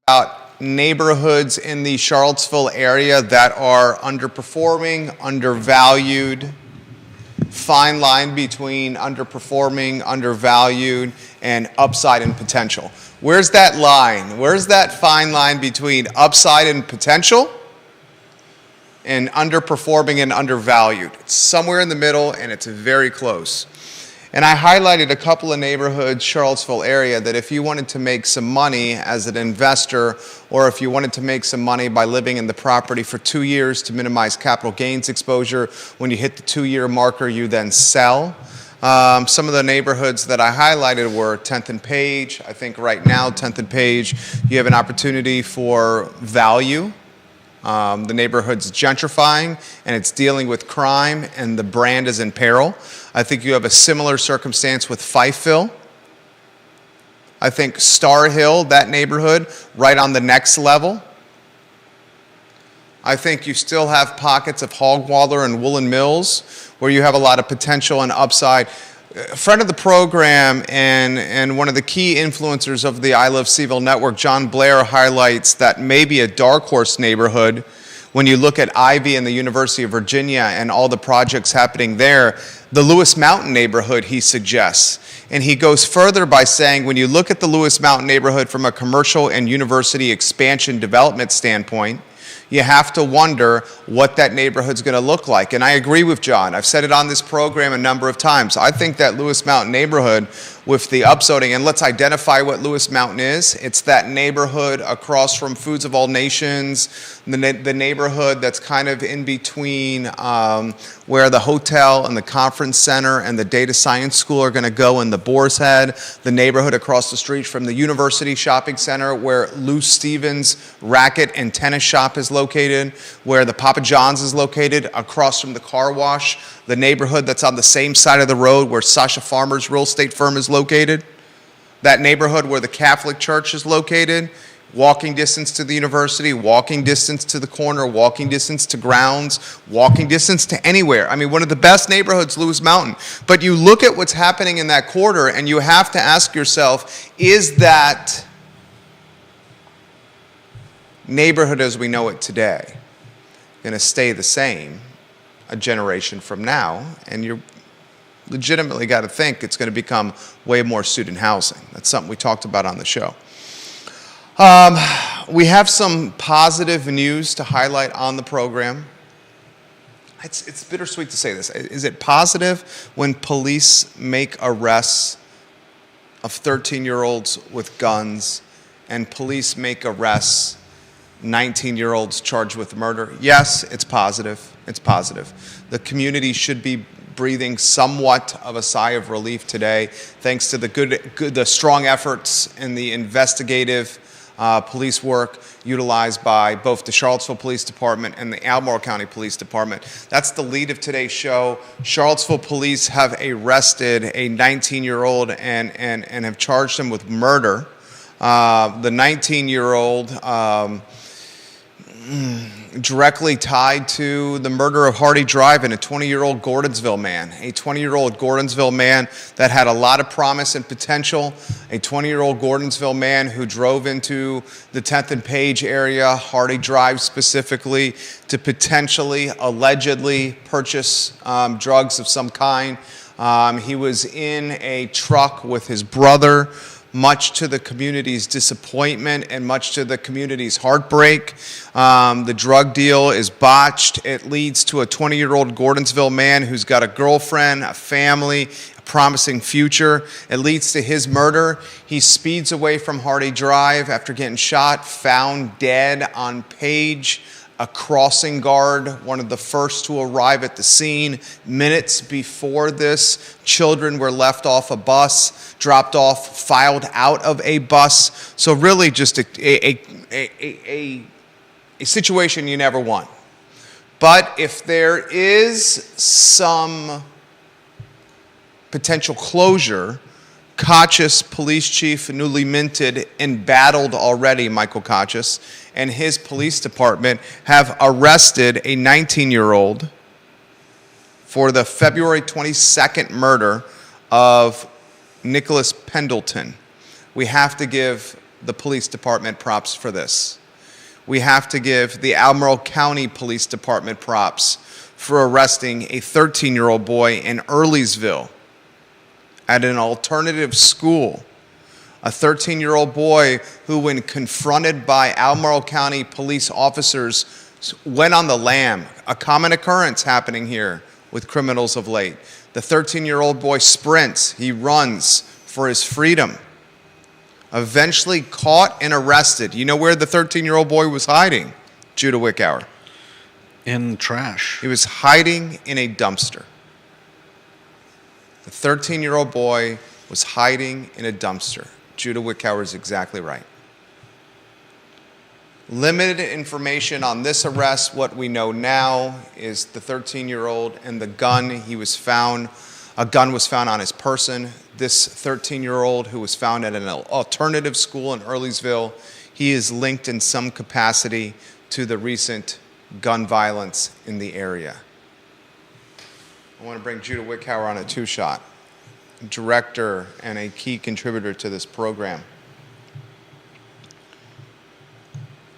about neighborhoods in the Charlottesville area that are underperforming, undervalued, fine line between underperforming, undervalued, and upside and potential. Where's that line? Where's that fine line between upside and potential and underperforming and undervalued? It's somewhere in the middle, and it's very close. And I highlighted a couple of neighborhoods, Charlottesville area, that if you wanted to make some money as an investor, or if you wanted to make some money by living in the property for 2 years to minimize capital gains exposure, when you hit the 2-year marker, you then sell. Some of the neighborhoods that I highlighted were 10th and Page. I think right now, 10th and Page, you have an opportunity for value. The neighborhood's gentrifying, and it's dealing with crime, and the brand is in peril. I think you have a similar circumstance with Fifeville. I think Star Hill, that neighborhood, right on the next level. I think you still have pockets of Hogwaller and Woolen Mills where you have a lot of potential and upside. A friend of the program and one of the key influencers of the I Love CVille network, John Blair, highlights that maybe a dark horse neighborhood when you look at Ivy and the University of Virginia and all the projects happening there, the Lewis Mountain neighborhood, he suggests. And he goes further by saying when you look at the Lewis Mountain neighborhood from a commercial and university expansion development standpoint, you have to wonder what that neighborhood's going to look like. And I agree with John. I've said it on this program a number of times. I think that Lewis Mountain neighborhood with the upzoning, and let's identify what Lewis Mountain is. It's that neighborhood across from Foods of All Nations, the neighborhood that's kind of in between where the hotel and the conference center and the data science school are going to go in the Boar's Head, the neighborhood across the street from the University Shopping Center where Lou Stevens racket and tennis shop is located, where the Papa John's is located, across from the car wash, the neighborhood that's on the same side of the road where Sasha Farmer's real estate firm is located, that neighborhood where the Catholic Church is located, walking distance to the university, walking distance to the corner, walking distance to grounds, walking distance to anywhere. I mean, one of the best neighborhoods, Lewis Mountain. But you look at what's happening in that quarter and you have to ask yourself, is that neighborhood as we know it today going to stay the same a generation from now? And you're legitimately got to think it's going to become way more student housing. That's something we talked about on the show. We have some positive news to highlight on the program. It's bittersweet to say this. Is it positive when police make arrests of 13-year-olds with guns and police make arrests 19-year-olds charged with murder? Yes, it's positive. It's positive. The community should be breathing somewhat of a sigh of relief today, thanks to the strong efforts and the investigative police work utilized by both the Charlottesville Police Department and the Albemarle County Police Department. That's the lead of today's show. Charlottesville police have arrested a 19-year-old and have charged him with murder. The 19-year-old directly tied to the murder of Hardy Drive and a 20-year-old Gordonsville man. A 20-year-old Gordonsville man that had a lot of promise and potential. A 20-year-old Gordonsville man who drove into the 10th and Page area, Hardy Drive specifically, to potentially, allegedly purchase drugs of some kind. He was in a truck with his brother, much to the community's disappointment and much to the community's heartbreak. The drug deal is botched. It leads to a 20-year-old Gordonsville man who's got a girlfriend, a family, a promising future. It leads to his murder. He speeds away from Hardy Drive after getting shot, found dead on Page. A crossing guard, one of the first to arrive at the scene. Minutes before this, children were left off a bus, dropped off, filed out of a bus. So really just a situation you never want. But if there is some potential closure, Kachis police chief, newly minted, embattled already, Michael Kachis, and his police department have arrested a 19-year-old for the February 22nd murder of Nicholas Pendleton. We have to give the police department props for this. We have to give the Albemarle County Police Department props for arresting a 13-year-old boy in Earlysville at an alternative school. A 13-year-old boy who, when confronted by Albemarle County police officers, went on the lam. A common occurrence happening here with criminals of late. The 13-year-old boy sprints, he runs for his freedom. Eventually caught and arrested. You know where the 13-year-old boy was hiding, Judah Wickower? In trash. He was hiding in a dumpster. The 13-year-old boy was hiding in a dumpster. Judah Wickower is exactly right. Limited information on this arrest. What we know now is the 13-year-old and the gun. A gun was found on his person. This 13-year-old who was found at an alternative school in Earlysville, he is linked in some capacity to the recent gun violence in the area. I want to bring Judah Wickower on a two-shot, director and a key contributor to this program.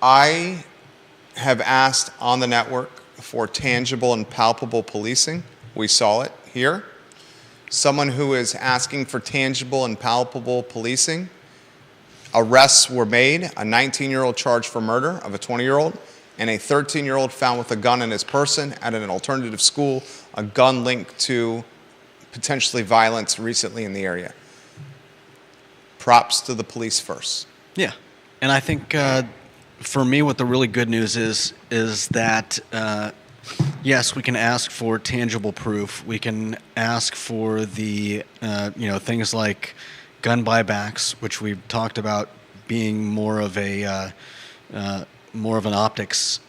I have asked on the network for tangible and palpable policing. We saw it here. Someone who is asking for tangible and palpable policing. Arrests were made, a 19-year-old charged for murder of a 20-year-old, and a 13-year-old found with a gun in his person at an alternative school, a gun linked to potentially violence recently in the area. Props to the police first. Yeah, and I think for me, what the really good news is that yes, we can ask for tangible proof. We can ask for the things like gun buybacks, which we've talked about being more of an optics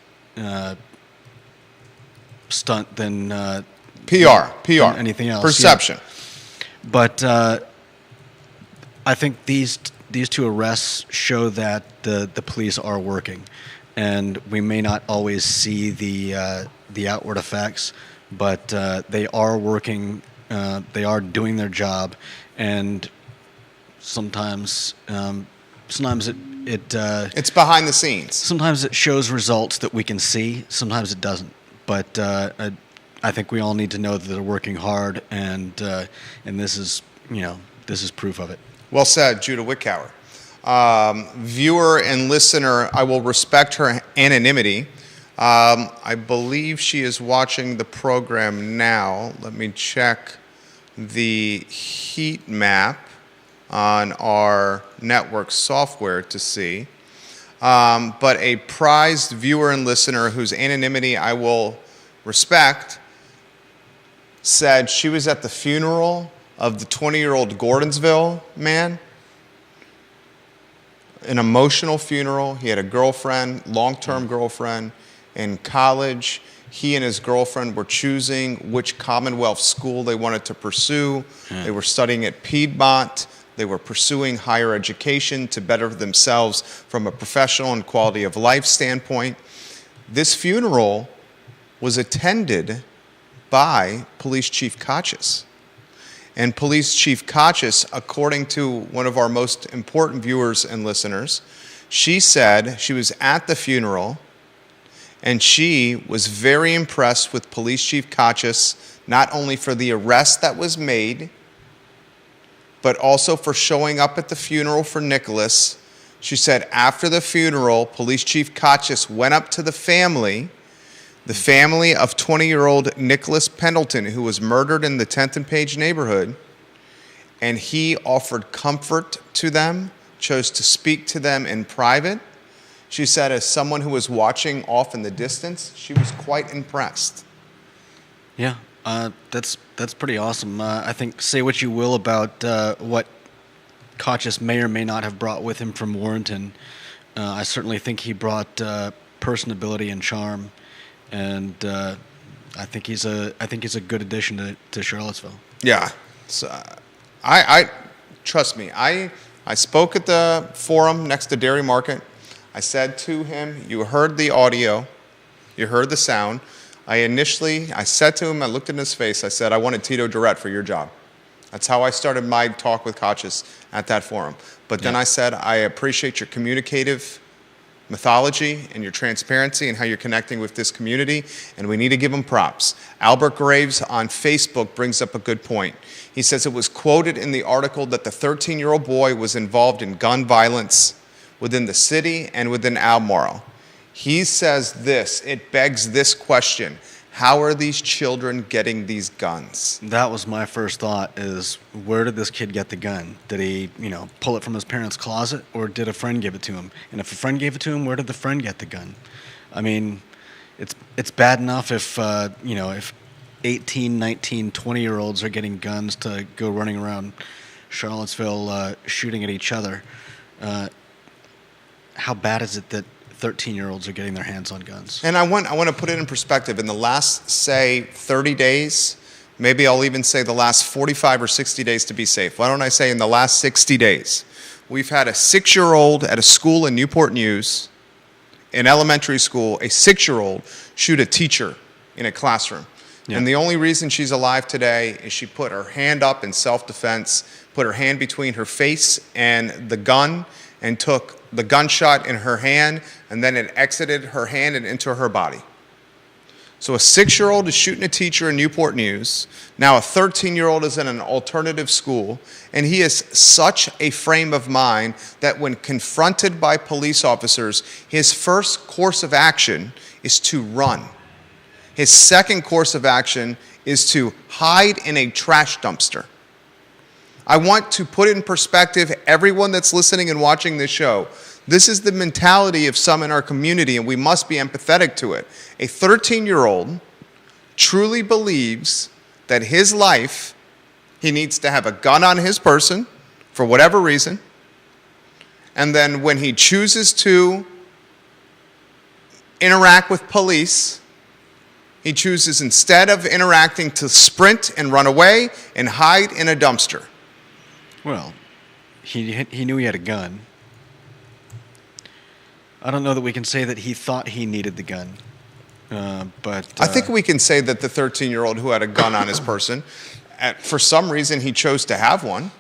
stunt than PR, than anything else. Perception. Yeah. But I think these two arrests show that the police are working, and we may not always see the outward effects, but they are working. They are doing their job, and sometimes it's behind the scenes. Sometimes it shows results that we can see. Sometimes it doesn't. But I think we all need to know that they're working hard, and this is proof of it. Well said, Judah Wickower. Viewer and listener, I will respect her anonymity. I believe she is watching the program now. Let me check the heat map on our network software to see. But a prized viewer and listener whose anonymity I will respect said she was at the funeral of the 20-year-old Gordonsville man. An emotional funeral. He had a girlfriend, long-term girlfriend in college. He and his girlfriend were choosing which Commonwealth school they wanted to pursue. They were studying at Piedmont. They were pursuing higher education to better themselves from a professional and quality of life standpoint. This funeral was attended by Police Chief Kotchis. And Police Chief Kotchis, according to one of our most important viewers and listeners, she said she was at the funeral and she was very impressed with Police Chief Kotchis, not only for the arrest that was made, but also for showing up at the funeral for Nicholas. She said after the funeral, Police Chief Kotchis went up to the family of 20-year-old Nicholas Pendleton, who was murdered in the 10th and Page neighborhood, and he offered comfort to them, chose to speak to them in private. She said, as someone who was watching off in the distance, she was quite impressed. Yeah, that's pretty awesome. I think, say what you will about what Kotchis may or may not have brought with him from Warrenton. I certainly think he brought personability and charm, and I think he's a good addition to Charlottesville. Yeah, so, I trust me. I spoke at the forum next to Dairy Market. I said to him, you heard the audio, you heard the sound. I said to him, I looked in his face, I said, I wanted Tito Durrett for your job. That's how I started my talk with Kachis at that forum. But then Yeah. I said, I appreciate your communicative mythology and your transparency and how you're connecting with this community, and we need to give them props. Albert Graves on Facebook brings up a good point. He says it was quoted in the article that the 13-year-old boy was involved in gun violence within the city and within Albemarle. He says this, it begs this question: how are these children getting these guns? That was my first thought, is where did this kid get the gun? Did he, pull it from his parents' closet, or did a friend give it to him? And if a friend gave it to him, where did the friend get the gun? I mean, it's bad enough if, if 18, 19, 20-year-olds are getting guns to go running around Charlottesville shooting at each other. How bad is it that 13-year-olds are getting their hands on guns? And I want to put it in perspective. In the last, say, 30 days, maybe I'll even say the last 45 or 60 days to be safe. Why don't I say in the last 60 days, we've had a 6-year-old at a school in Newport News, in elementary school, a 6-year-old shoot a teacher in a classroom. Yeah. And the only reason she's alive today is she put her hand up in self-defense, put her hand between her face and the gun, and took the gunshot in her hand, and then it exited her hand and into her body. So a 6-year-old is shooting a teacher in Newport News. Now a 13-year-old is in an alternative school, and he has such a frame of mind that when confronted by police officers, his first course of action is to run. His second course of action is to hide in a trash dumpster. I want to put in perspective everyone that's listening and watching this show. This is the mentality of some in our community, and we must be empathetic to it. A 13-year-old truly believes that his life, he needs to have a gun on his person for whatever reason, and then when he chooses to interact with police, he chooses, instead of interacting, to sprint and run away and hide in a dumpster. Well, he knew he had a gun. I don't know that we can say that he thought he needed the gun, but I think we can say that the 13-year-old who had a gun on his person, for some reason he chose to have one.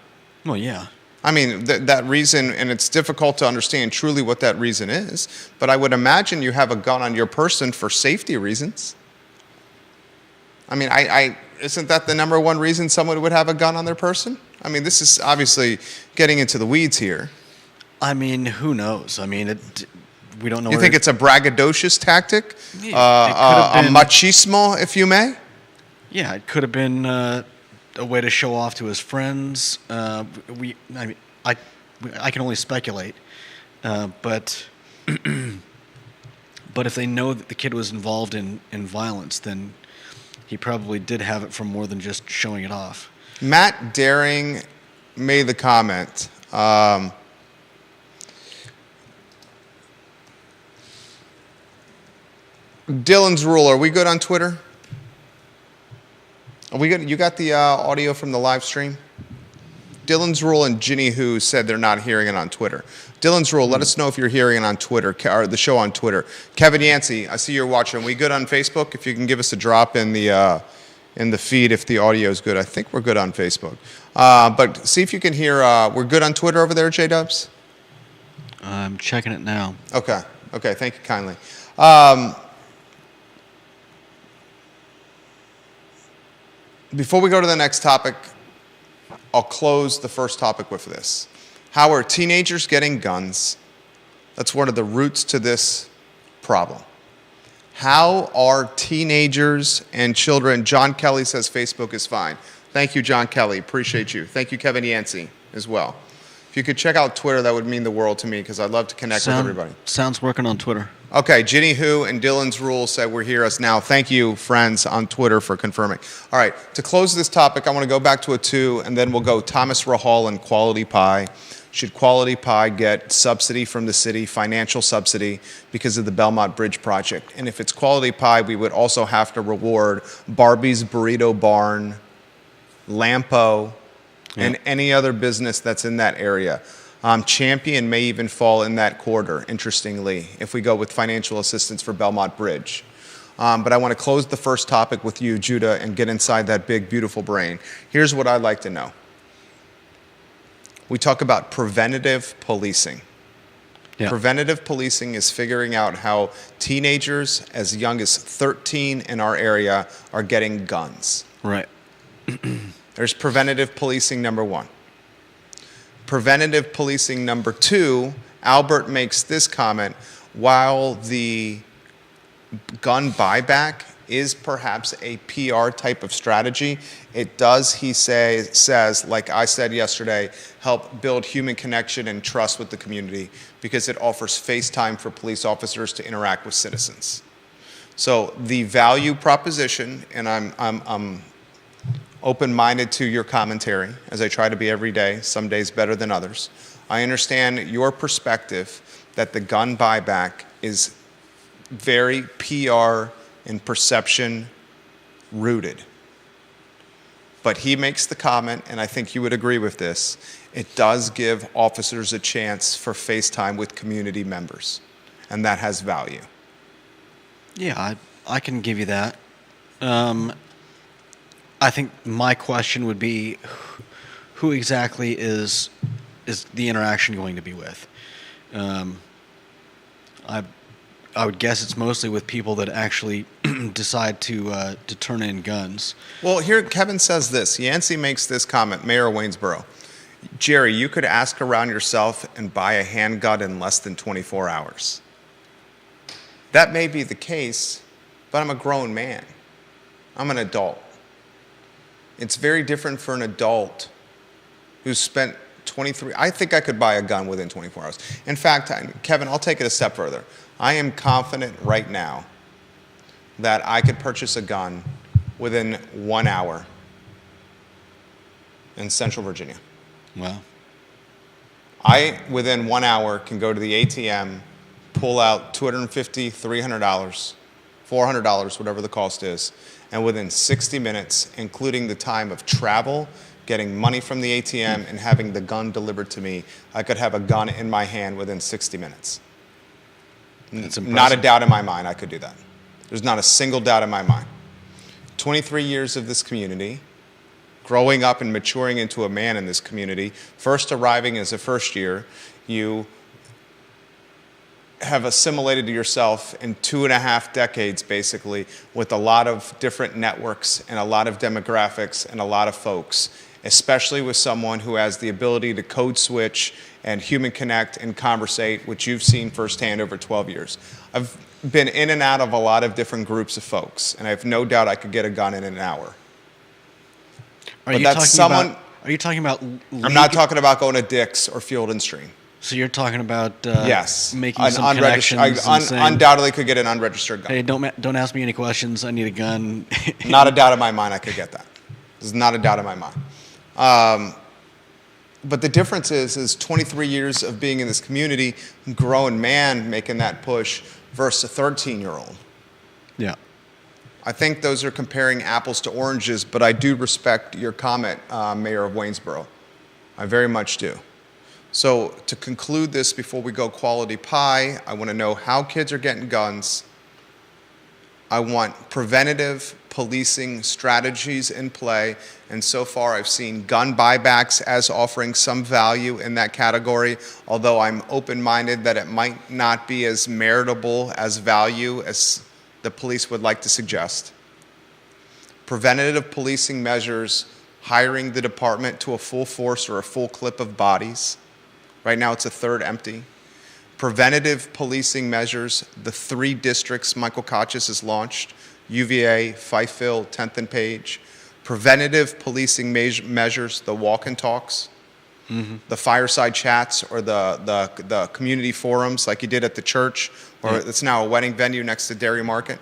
Well, yeah. I mean, that reason, and it's difficult to understand truly what that reason is, but I would imagine you have a gun on your person for safety reasons. I mean, isn't that the number one reason someone would have a gun on their person? I mean, this is obviously getting into the weeds here. I mean, who knows? I mean, we don't know. You think it's a braggadocious tactic? Yeah, it could have A been- machismo, if you may? Yeah, it could have been a way to show off to his friends. I can only speculate, but but if they know that the kid was involved in violence, then he probably did have it for more than just showing it off. Matt Daring made the comment. Dylan's Rule, are we good on Twitter? Are we good? You got the audio from the live stream? Dylan's Rule and Ginny Who said they're not hearing it on Twitter. Dylan's Rule, let us know if you're hearing it on Twitter, or the show on Twitter. Kevin Yancey, I see you're watching. Are we good on Facebook? If you can give us a drop in the feed if the audio is good. I think we're good on Facebook. But see if you can hear. We're good on Twitter over there, J-Dubs? I'm checking it now. Okay. Thank you kindly. Before we go to the next topic, I'll close the first topic with this. How are teenagers getting guns? That's one of the roots to this problem. How are teenagers and children? John Kelly says Facebook is fine. Thank you, John Kelly. Appreciate you. Thank you, Kevin Yancey, as well. If you could check out Twitter, that would mean the world to me, because I'd love to connect with everybody. Sounds working on Twitter. Okay, Ginny Who and Dylan's Rule said we're here us now. Thank you, friends, on Twitter for confirming. All right, to close this topic, I want to go back to a 2, and then we'll go Thomas Rahal and Quality Pie. Should Quality Pie get subsidy from the city, financial subsidy, because of the Belmont Bridge project? And if it's Quality Pie, we would also have to reward Barbie's Burrito Barn, Lampo, and any other business that's in that area. Champion may even fall in that quarter, interestingly, if we go with financial assistance for Belmont Bridge. But I want to close the first topic with you, Judah, and get inside that big, beautiful brain. Here's what I'd like to know. We talk about preventative policing. Yeah. Preventative policing is figuring out how teenagers as young as 13 in our area are getting guns. Right. There's preventative policing number one. Preventative policing number two, Albert makes this comment, while the gun buyback is perhaps a PR type of strategy, it does, he says, like I said yesterday, help build human connection and trust with the community because it offers face time for police officers to interact with citizens. So the value proposition, and I'm open-minded to your commentary, as I try to be every day, some days better than others. I understand your perspective that the gun buyback is very PR and perception rooted. But he makes the comment, and I think you would agree with this, it does give officers a chance for face time with community members, and that has value. Yeah, I can give you that. I think my question would be, who exactly is the interaction going to be with? I would guess it's mostly with people that actually decide to turn in guns. Well, here Kevin says this. Yancey makes this comment, Mayor of Waynesboro. Jerry, you could ask around yourself and buy a handgun in less than 24 hours. That may be the case, but I'm a grown man. I'm an adult. It's very different for an adult who's spent 23. I think I could buy a gun within 24 hours. In fact, Kevin, I'll take it a step further. I am confident right now that I could purchase a gun within 1 hour in Central Virginia. Wow. I, within 1 hour, can go to the ATM, pull out $250, $300, $400, whatever the cost is, and within 60 minutes, including the time of travel, getting money from the ATM, and having the gun delivered to me, I could have a gun in my hand within 60 minutes. That's impressive. Not a doubt in my mind I could do that. There's not a single doubt in my mind. 23 years of this community, growing up and maturing into a man in this community, first arriving as a first year, you have assimilated to yourself in 2.5 decades, basically, with a lot of different networks and a lot of demographics and a lot of folks, especially with someone who has the ability to code switch and human connect and conversate, which you've seen firsthand over 12 years. I've been in and out of a lot of different groups of folks, and I have no doubt I could get a gun in an hour. Are you talking about I'm not talking about going to Dick's or Field and Stream. So you're talking about Yes, making some connections and saying, undoubtedly could get an unregistered gun. hey, don't ask me any questions. I need a gun. Not a doubt in my mind I could get that. There's not a doubt in my mind. But the difference is 23 years of being in this community, grown man making that push versus a 13-year-old. Yeah. I think those are comparing apples to oranges, but I do respect your comment, Mayor of Waynesboro. I very much do. So to conclude this before we go quality pie, I want to know how kids are getting guns. I want preventative policing strategies in play, and so far I've seen gun buybacks as offering some value in that category, although I'm open-minded that it might not be as meritable as value as the police would like to suggest. Preventative policing measures, hiring the department to a full force or a full clip of bodies. Right now it's a third empty. Preventative policing measures, the 3 districts Michael Kachis has launched, UVA, Fifeville, 10th and Page. Preventative policing measures, the walk and talks, the fireside chats, or the community forums like you did at the church, or it's now a wedding venue next to Dairy Market.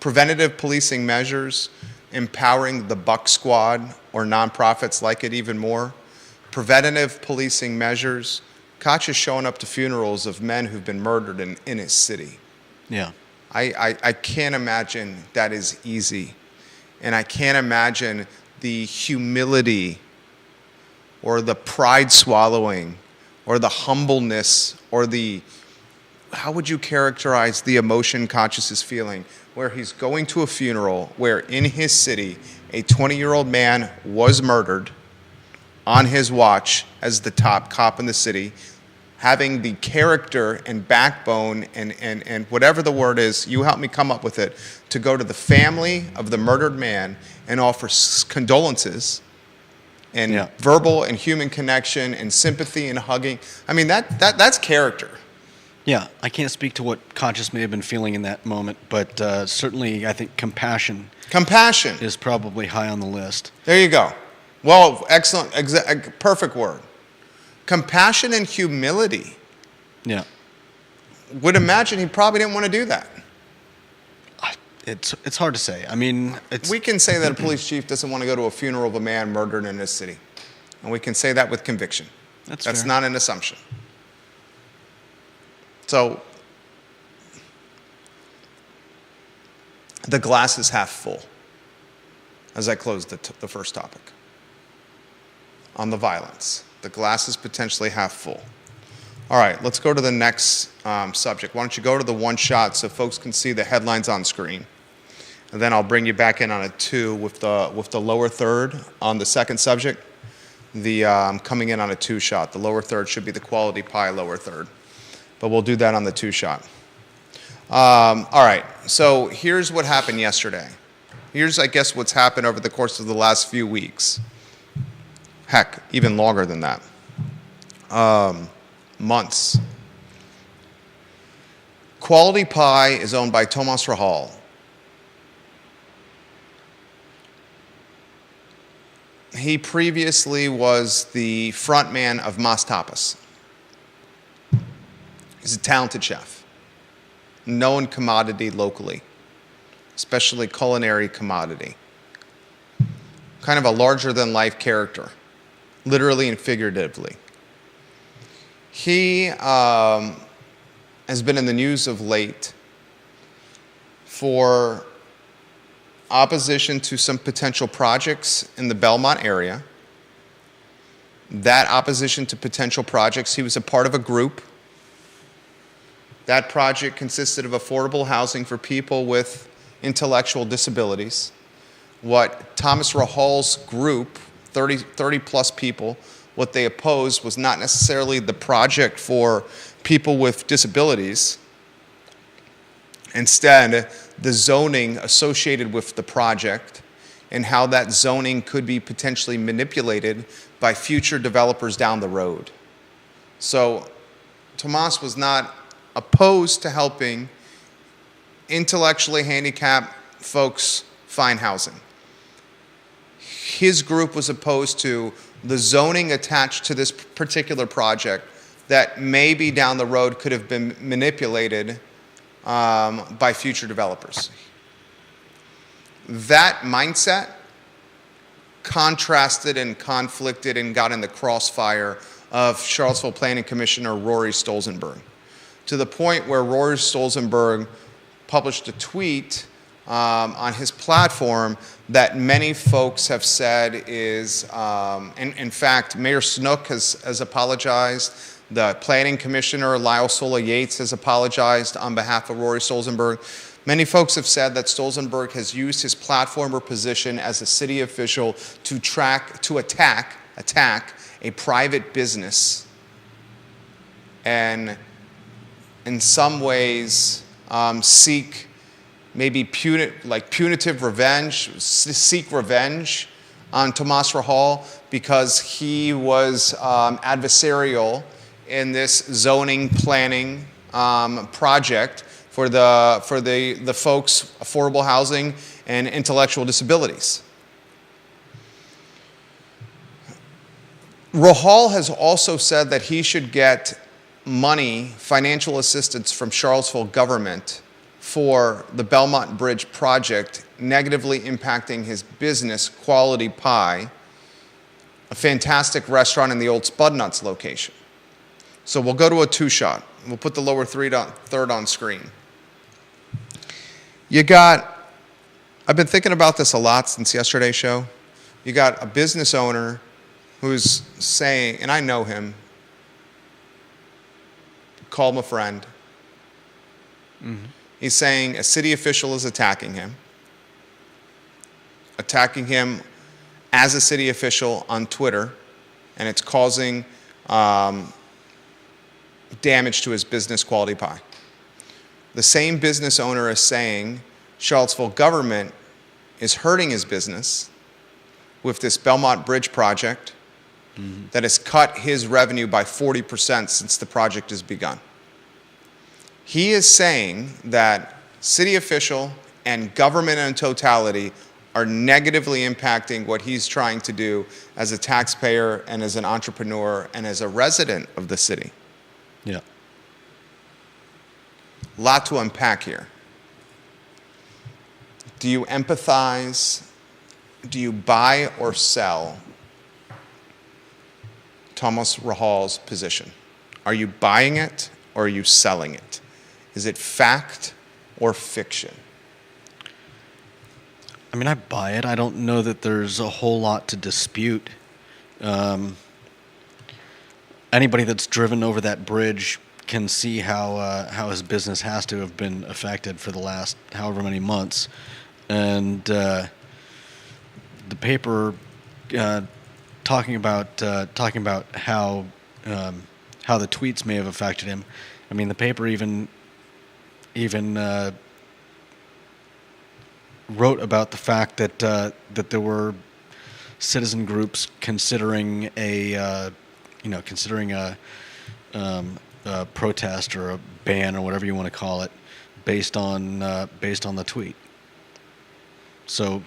Preventative policing measures, empowering the Buck Squad or nonprofits like it even more. Preventative policing measures, Koch is showing up to funerals of men who've been murdered in his city. Yeah. I can't imagine that is easy. And I can't imagine the humility or the pride swallowing or the humbleness or the how would you characterize the emotion Conscious is feeling, where he's going to a funeral where in his city a 20-year-old man was murdered on his watch as the top cop in the city, having the character and backbone and whatever the word is, you help me come up with it, to go to the family of the murdered man and offer condolences and verbal and human connection and sympathy and hugging. I mean, that's character. Yeah, I can't speak to what Conscious may have been feeling in that moment, but certainly I think compassion is probably high on the list. There you go. Well, excellent, perfect word. Compassion and humility. Yeah. Would imagine he probably didn't want to do that. It's hard to say. I mean, we can say that a police chief doesn't want to go to a funeral of a man murdered in his city. And we can say that with conviction. That's fair. Not an assumption. So, the glass is half full as I close the first topic. On the violence. The glass is potentially half full. All right, let's go to the next subject. Why don't you go to the one shot so folks can see the headlines on screen. And then I'll bring you back in on a 2 with the lower third on the second subject. Coming in on a 2 shot. The lower third should be the quality pie lower third. But we'll do that on the 2 shot. All right, so here's what happened yesterday. Here's, I guess, what's happened over the course of the last few weeks. Heck, even longer than that. Months. Quality Pie is owned by Tomas Rahal. He previously was the front man of Mas Tapas. He's a talented chef, known commodity locally, especially culinary commodity. Kind of a larger-than-life character, literally and figuratively. He has been in the news of late for opposition to some potential projects in the Belmont area. That opposition to potential projects, he was a part of a group. That project consisted of affordable housing for people with intellectual disabilities. What Thomas Rahal's group, 30 plus people, what they opposed was not necessarily the project for people with disabilities. Instead, the zoning associated with the project and how that zoning could be potentially manipulated by future developers down the road. So Tomas was not opposed to helping intellectually handicapped folks find housing. His group was opposed to the zoning attached to this particular project that maybe down the road could have been manipulated by future developers. That mindset contrasted and conflicted and got in the crossfire of Charlottesville Planning Commissioner Rory Stolzenberg, to the point where Rory Stolzenberg published a tweet on his platform that many folks have said is, in fact, Mayor Snook has apologized. The Planning Commissioner, Lyle Sola Yates, has apologized on behalf of Rory Stolzenberg. Many folks have said that Stolzenberg has used his platform or position as a city official to attack a private business and in some ways seek maybe punitive revenge, seek revenge on Tomas Rahal because he was adversarial in this zoning planning project for the folks' affordable housing and intellectual disabilities. Rahal has also said that he should get money, financial assistance from Charlottesville government for the Belmont Bridge project negatively impacting his business, Quality Pie, a fantastic restaurant in the old Spudnuts location. So we'll go to a 2-shot. We'll put the lower third on screen. I've been thinking about this a lot since yesterday's show. You got a business owner who's saying, and I know him, call him a friend, He's saying a city official is attacking him as a city official on Twitter, and it's causing damage to his business, Quality Pie. The same business owner is saying Charlottesville government is hurting his business with this Belmont Bridge project that has cut his revenue by 40% since the project has begun. He is saying that city official and government in totality are negatively impacting what he's trying to do as a taxpayer and as an entrepreneur and as a resident of the city. Yeah. A lot to unpack here. Do you empathize? Do you buy or sell Thomas Rahal's position? Are you buying it or are you selling it? Is it fact or fiction? I mean, I buy it. I don't know that there's a whole lot to dispute. Anybody that's driven over that bridge can see how his business has to have been affected for the last however many months, and the paper talking about how the tweets may have affected him. I mean, the paper even wrote about the fact that that there were citizen groups considering a protest or a ban or whatever you want to call it based on the tweet. So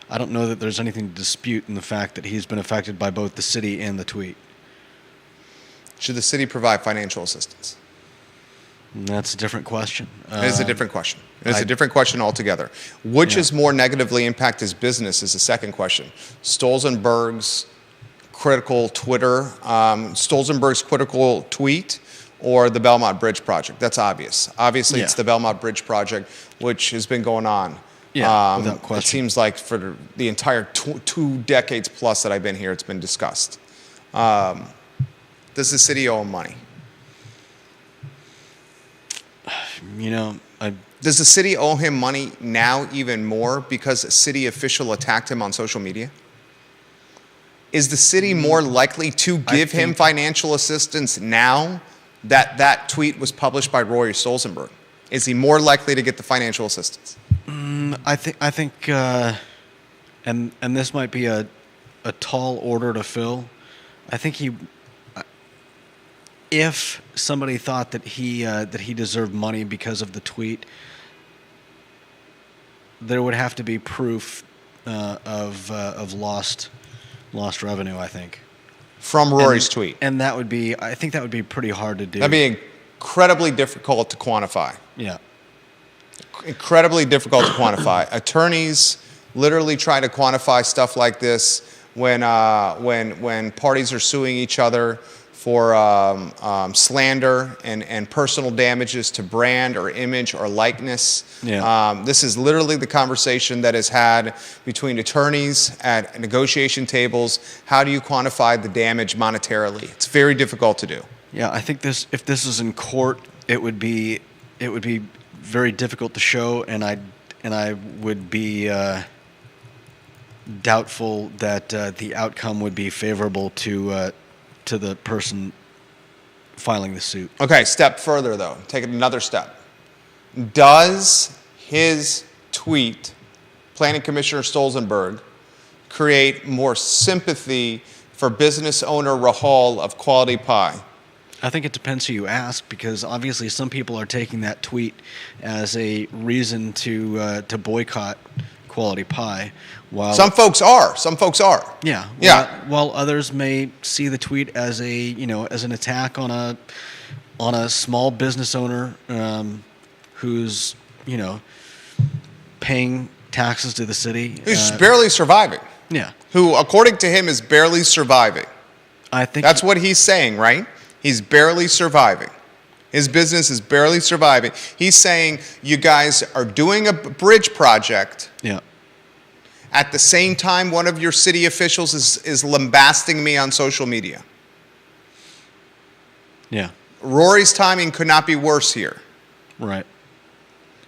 I don't know that there's anything to dispute in the fact that he's been affected by both the city and the tweet. Should the city provide financial assistance? And that's a different question. It is a different question. It is a different question altogether. Which is more negatively impact his business is the second question. Stolzenberg's critical tweet or the Belmont Bridge project? That's obvious. Obviously, it's the Belmont Bridge project, which has been going on. Yeah, without question. It seems like for the entire two decades plus that I've been here, it's been discussed. Does the city owe him money? Does the city owe him money now even more because a city official attacked him on social media? Is the city more likely to give him financial assistance now that that tweet was published by Rory Stolzenberg? Is he more likely to get the financial assistance? I think, and this might be a tall order to fill. I think if somebody thought that he deserved money because of the tweet, there would have to be proof of lost revenue, I think, from Rory's tweet. And I think that would be pretty hard to do. That'd be incredibly difficult to quantify. Yeah. Incredibly difficult to quantify. Attorneys literally try to quantify stuff like this when parties are suing each other for slander and personal damages to brand or image or likeness. Yeah. This is literally the conversation that is had between attorneys at negotiation tables. How do you quantify the damage monetarily? It's very difficult to do. Yeah, I think if this was in court, it would be very difficult to show, and I would be doubtful that the outcome would be favorable to the person filing the suit. Okay, step further though. Take it another step. Does his tweet, Planning Commissioner Stolzenberg, create more sympathy for business owner Rahal of Quality Pie? I think it depends who you ask, because obviously some people are taking that tweet as a reason to boycott Quality Pie, while some folks are. Yeah. While others may see the tweet as as an attack on a small business owner who's paying taxes to the city. Who's barely surviving. Yeah. Who, according to him, is barely surviving. I think that's what he's saying, right? He's barely surviving. His business is barely surviving. He's saying you guys are doing a bridge project. Yeah. At the same time, one of your city officials is lambasting me on social media. Yeah. Rory's timing could not be worse here. Right.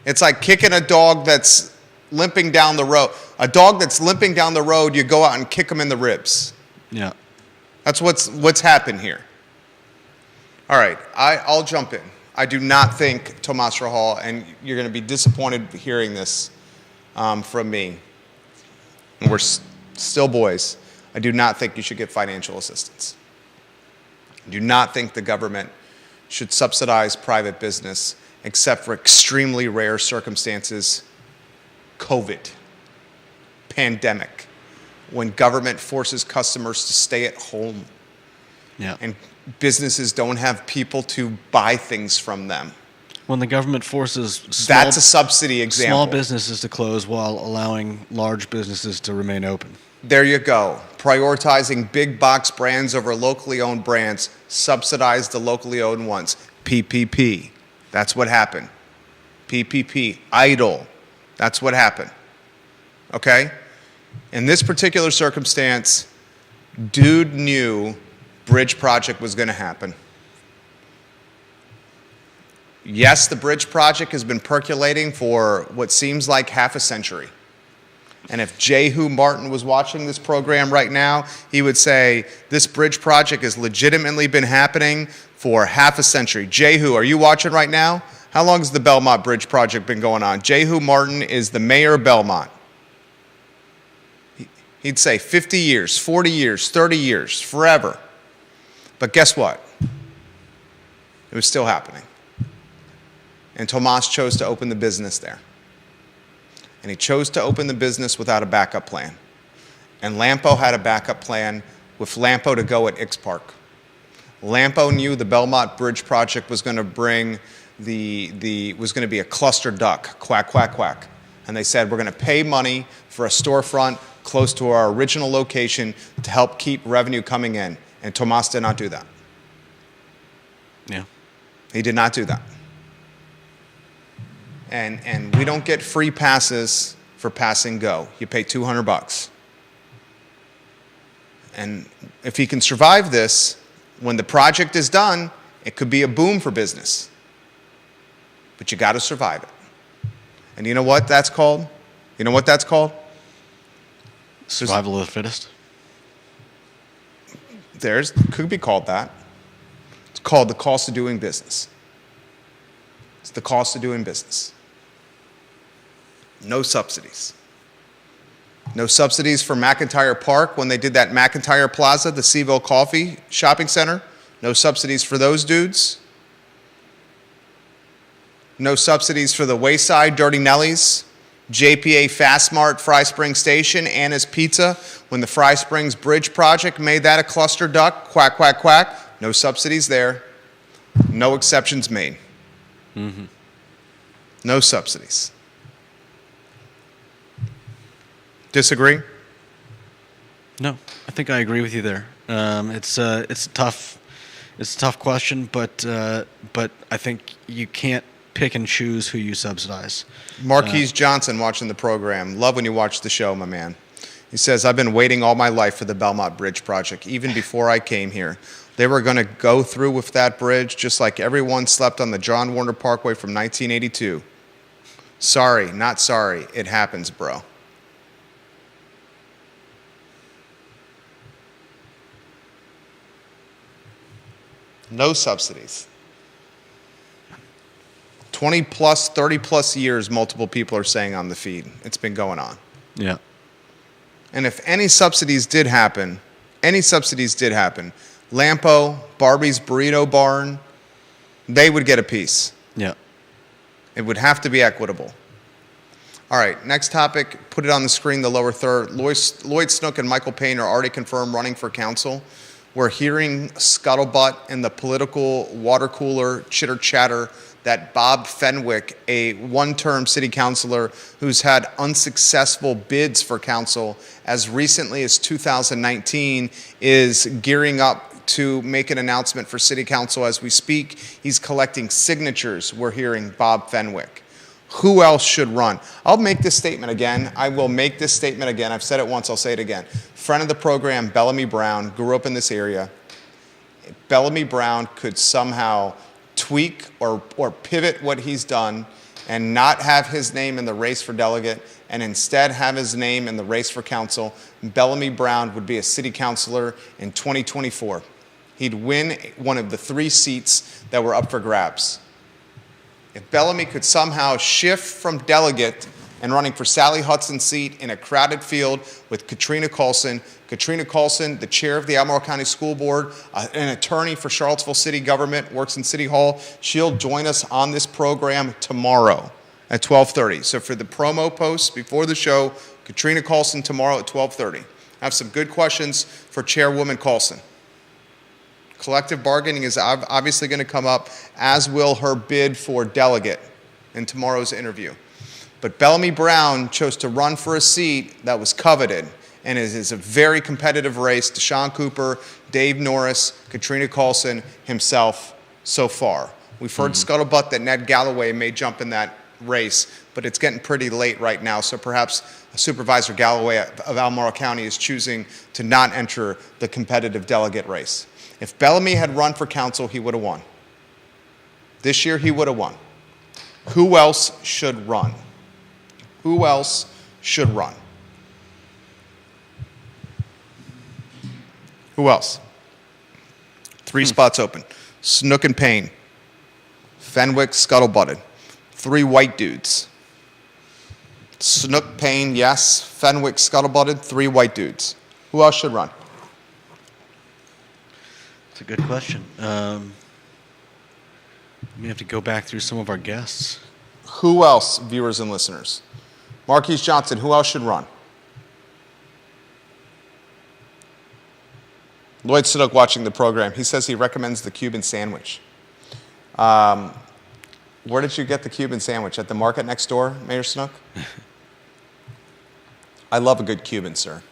It's like kicking a dog that's limping down the road. A dog that's limping down the road, you go out and kick him in the ribs. Yeah. That's what's happened here. All right, I'll jump in. I do not think Tomas Rahal, and you're going to be disappointed hearing this from me, and we're still boys, I do not think you should get financial assistance. I do not think the government should subsidize private business except for extremely rare circumstances, COVID, pandemic, when government forces customers to stay at home. Yeah. And businesses don't have people to buy things from them. When the government forces That's a subsidy example. small businesses to close while allowing large businesses to remain open. There you go. Prioritizing big box brands over locally owned brands. Subsidize the locally owned ones. PPP. That's what happened. PPP. Idle. That's what happened. Okay? In this particular circumstance, dude knew bridge project was going to happen. Yes, the bridge project has been percolating for what seems like half a century. And if Jehu Martin was watching this program right now, he would say, this bridge project has legitimately been happening for half a century. Jehu, are you watching right now? How long has the Belmont Bridge project been going on? Jehu Martin is the mayor of Belmont. He'd say 50 years, 40 years, 30 years, forever. But guess what? It was still happening. And Tomas chose to open the business there. And he chose to open the business without a backup plan. And Lampo had a backup plan with Lampo to go at Ix Park. Lampo knew the Belmont Bridge project was going to bring was going to be a cluster duck, quack, quack, quack. And they said, we're going to pay money for a storefront close to our original location to help keep revenue coming in. And Tomas did not do that. Yeah. He did not do that. And we don't get free passes for pass and go. You pay $200. And if he can survive this, when the project is done, it could be a boom for business. But you got to survive it. And you know what that's called? You know what that's called? Survival of the fittest. Could be called that. It's called the cost of doing business. It's the cost of doing business. No subsidies. No subsidies for McIntyre Park when they did that McIntyre Plaza, the Seaville Coffee Shopping Center. No subsidies for those dudes. No subsidies for the Wayside Dirty Nellies, JPA Fast Mart, Fry Springs Station, Anna's Pizza. When the Fry Springs Bridge project made that a cluster duck, quack, quack, quack. No subsidies there. No exceptions made. Mm-hmm. No subsidies. Disagree? No, I think I agree with you there. It's a tough question, but I think you can't pick and choose who you subsidize. Marquise Johnson watching the program. Love when you watch the show, my man. He says, I've been waiting all my life for the Belmont Bridge project, even before I came here. They were going to go through with that bridge just like everyone slept on the John Warner Parkway from 1982. Sorry, not sorry. It happens, bro. No subsidies. 20 plus, 30 plus years, multiple people are saying on the feed. It's been going on. Yeah. And if any subsidies did happen, Lampo, Barbie's Burrito Barn, they would get a piece. Yeah. It would have to be equitable. All right, next topic, put it on the screen, the lower third. Lloyd Snook and Michael Payne are already confirmed running for council. We're hearing scuttlebutt in the political water cooler chitter-chatter that Bob Fenwick, a one-term city councilor who's had unsuccessful bids for council as recently as 2019, is gearing up to make an announcement for city council as we speak. He's collecting signatures, we're hearing Bob Fenwick. Who else should run? I'll make this statement again. I will make this statement again. I've said it once, I'll say it again. Friend of the program, Bellamy Brown, grew up in this area. Bellamy Brown could somehow tweak or pivot what he's done and not have his name in the race for delegate and instead have his name in the race for council, Bellamy Brown would be a city councilor in 2024. He'd win one of the 3 seats that were up for grabs. If Bellamy could somehow shift from delegate and running for Sally Hudson's seat in a crowded field with Katrina Coulson, the chair of the Albemarle County School Board, an attorney for Charlottesville City Government, works in City Hall, she'll join us on this program tomorrow at 12:30. So for the promo post before the show, Katrina Coulson tomorrow at 12:30. I have some good questions for Chairwoman Coulson. Collective bargaining is obviously going to come up, as will her bid for delegate in tomorrow's interview. But Bellamy Brown chose to run for a seat that was coveted, and it is a very competitive race. Deshaun Cooper, Dave Norris, Katrina Coulson, himself so far. We've heard scuttlebutt that Ned Galloway may jump in that race, but it's getting pretty late right now, so perhaps Supervisor Galloway of Albemarle County is choosing to not enter the competitive delegate race. If Bellamy had run for council, he would have won. This year, he would have won. Who else should run? Who else should run? Who else? 3 spots open. Snook and Payne. Fenwick, scuttlebutted. 3 white dudes. Snook, Payne, yes. Fenwick, scuttlebutted. 3 white dudes. Who else should run? That's a good question. We have to go back through some of our guests. Who else, viewers and listeners? Marquise Johnson, who else should run? Lloyd Snook watching the program. He says he recommends the Cuban sandwich. Where did you get the Cuban sandwich? At the market next door, Mayor Snook? I love a good Cuban, sir.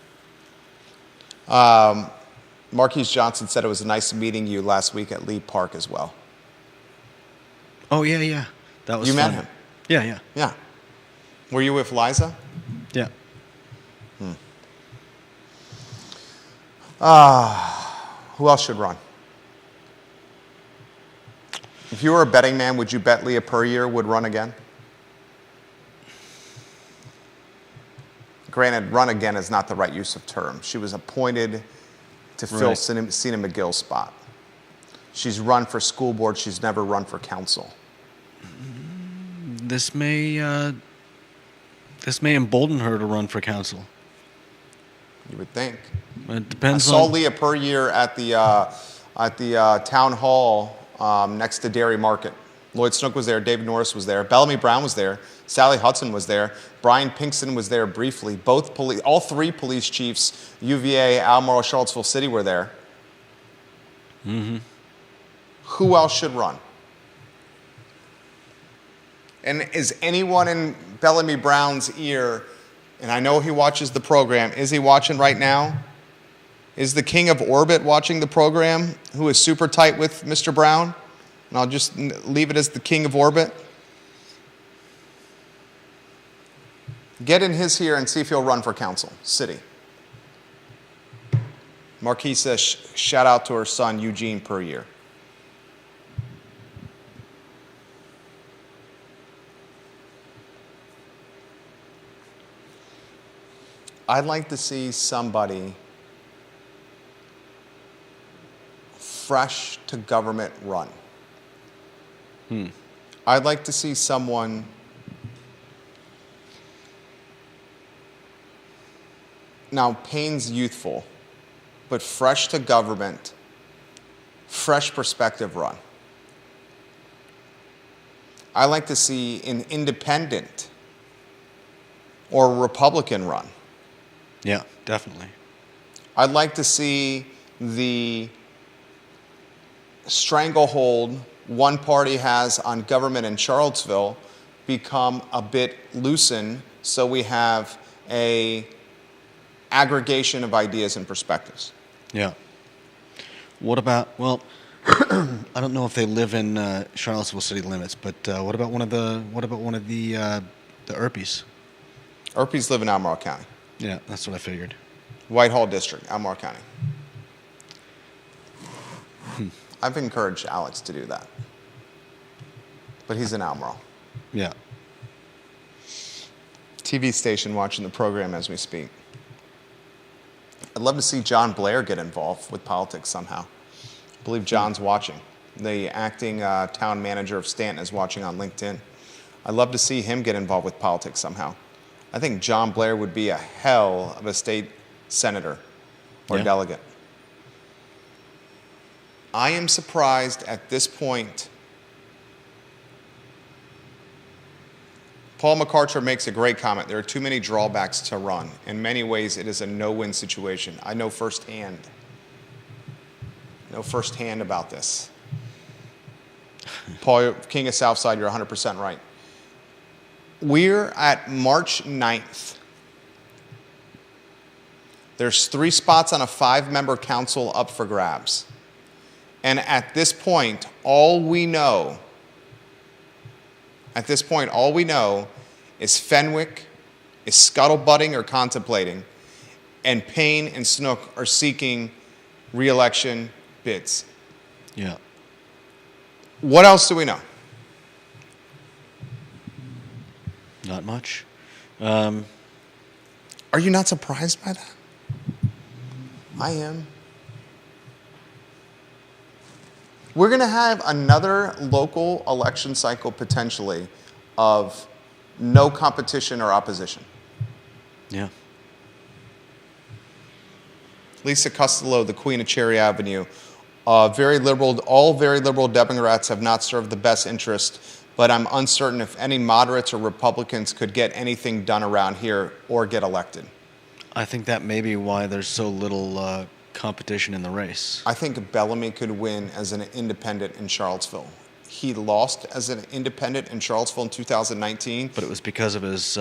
Marquise Johnson said it was nice meeting you last week at Lee Park as well. Oh, yeah. That was You fun. met him? Yeah. Yeah. Were you with Liza? Yeah. Who else should run? If you were a betting man, would you bet Leah Puryear would run again? Granted, run again is not the right use of term. She was appointed to fill Right. Sina McGill's spot. She's run for school board. She's never run for council. This may embolden her to run for council. You would think. It I depends saw on. Leah Puryear at the town hall next to Dairy Market. Lloyd Snook was there. David Norris was there. Bellamy Brown was there. Sally Hudson was there. Brian Pinkston was there briefly. All 3 police chiefs, UVA, Albemarle, Charlottesville City, were there. Mm-hmm. Who else should run? And is anyone in Bellamy Brown's ear, and I know he watches the program, is he watching right now? Is the king of orbit watching the program, who is super tight with Mr. Brown? And I'll just leave it as the king of orbit. Get in his ear and see if he'll run for council, city. Marquis says, shout out to her son, Eugene Puryear. I'd like to see somebody fresh to government run. I'd like to see someone now Payne's youthful, but fresh to government, fresh perspective run. I'd like to see an independent or Republican run. Yeah, definitely. I'd like to see the stranglehold one party has on government in Charlottesville become a bit loosened so we have a aggregation of ideas and perspectives. Yeah. What about, well, I don't know if they live in Charlottesville city limits, but what about one of the Erpies? Erpies live in Albemarle County. Yeah, that's what I figured. Whitehall District, Albemarle County. I've encouraged Alex to do that. But he's in Albemarle. Yeah. TV station watching the program as we speak. I'd love to see John Blair get involved with politics somehow. I believe John's watching. The acting town manager of Stanton is watching on LinkedIn. I'd love to see him get involved with politics somehow. I think John Blair would be a hell of a state senator or delegate. I am surprised at this point. Paul McCarter makes a great comment. There are too many drawbacks to run. In many ways, it is a no-win situation. I know firsthand about this. Paul King of Southside, you're 100% right. We're at March 9th. There's 3 spots on a 5-member council up for grabs. And at this point, all we know is Fenwick is scuttlebutting or contemplating, and Payne and Snook are seeking re-election bids. Yeah. What else do we know? Not much. Are you not surprised by that? I am. We're going to have another local election cycle potentially of no competition or opposition. Yeah. Lisa Costello, the Queen of Cherry Avenue, all very liberal Democrats have not served the best interest, but I'm uncertain if any moderates or Republicans could get anything done around here or get elected. I think that may be why there's so little competition in the race. I think Bellamy could win as an independent in Charlottesville. He lost as an independent in Charlottesville in 2019. But it was because of his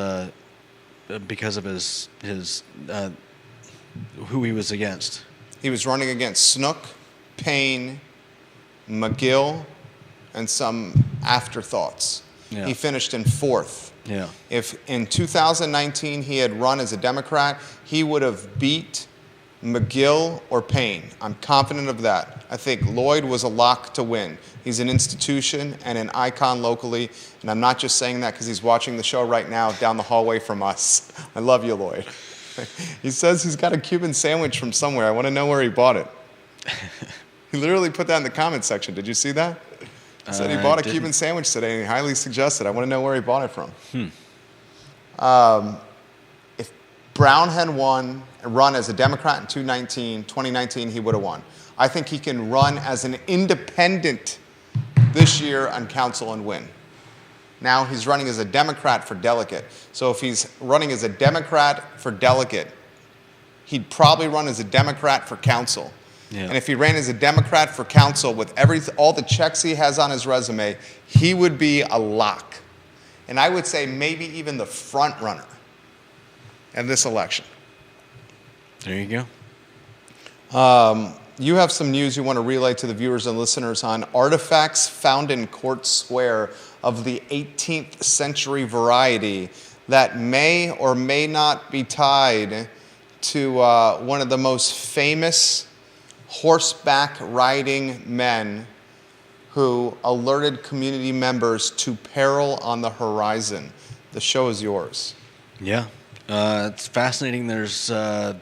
who he was against. He was running against Snook, Payne, McGill, and some afterthoughts. Yeah. He finished in 4th. Yeah. If in 2019 he had run as a Democrat, he would have beat McGill or Payne. I'm confident of that. I think Lloyd was a lock to win. He's an institution and an icon locally, and I'm not just saying that because he's watching the show right now down the hallway from us. I love you, Lloyd. He says he's got a Cuban sandwich from somewhere. I want to know where he bought it. He literally put that in the comment section. Did you see that? He said he bought a Cuban sandwich today, and he highly suggested. I want to know where he bought it from. If Brown had run as a Democrat in 2019, he would have won. I think he can run as an independent this year on council and win. Now he's running as a Democrat for delegate. So if he's running as a Democrat for delegate, he'd probably run as a Democrat for council. Yeah. And if he ran as a Democrat for council with all the checks he has on his resume, he would be a lock. And I would say maybe even the front runner in this election. There you go. You have some news you want to relay to the viewers and listeners on artifacts found in Court Square of the 18th century variety that may or may not be tied to one of the most famous horseback riding men who alerted community members to peril on the horizon. The show is yours. Yeah. It's fascinating. There's a